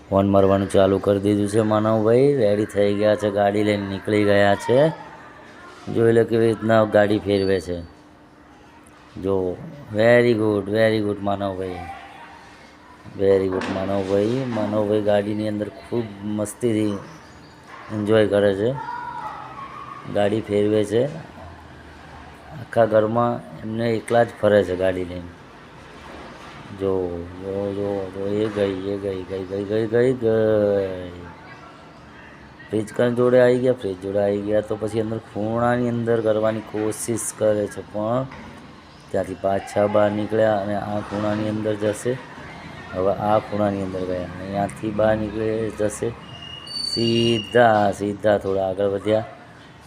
Phone મારવાનું ચાલુ કરી દીધું છે માનવભાઈ. રેડી થઈ ગયા છે, ગાડી લઈને નીકળી ગયા છે. જોઈ લો કેવી રીતના ગાડી ફેરવે છે. જો વેરી ગુડ માનવભાઈ, વેરી ગુડ માનવભાઈ. માનવભાઈ ગાડીની અંદર ખૂબ મસ્તીથી એન્જોય કરે છે, ગાડી ફેરવે છે. આખા ઘરમાં એમને એકલા જ ફરે છે ગાડી લઈને. જો જો જો જો એ ગઈ. ફ્રીજ જોડે આવી ગયા, તો પછી અંદર ખૂણાની અંદર કરવાની કોશિશ કરે છે, પણ ત્યાંથી પાછા બહાર નીકળ્યા અને આ ખૂણાની અંદર જશે. હવે આ ખૂણાની અંદર ગયા, અહીંયાથી બહાર નીકળે જશે. સીધા થોડા આગળ વધ્યા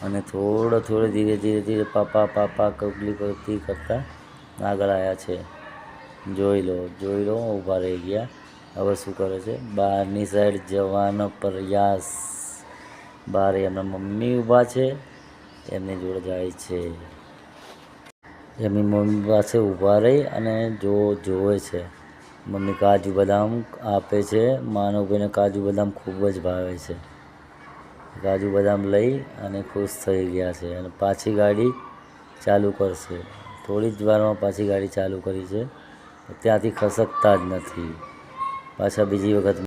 અને થોડો ધીરે પાપા કબલી કરતા આગળ આવ્યા છે. જોઈ લો ઊભા રહી ગયા. હવે શું કરે છે? બહારની સાઈડ જવાનો પ્રયાસ. બહાર એમના મમ્મી ઊભા છે, એમની જોડે જાય છે. એમની મમ્મી પાસે ઊભા રહી અને જોવે છે. મમ્મી કાજુ બદામ આપે છે. માનવભાઈને કાજુ બદામ ખૂબ જ ભાવે છે. કાજુ બદામ લઈ અને ખુશ થઈ ગયા છે અને પાછી ગાડી ચાલુ કરશે. થોડી જ વારમાં પાછી ગાડી ચાલુ કરી છે. ત્યાંથી ખસકતા જ નથી. પાછા બીજી વખત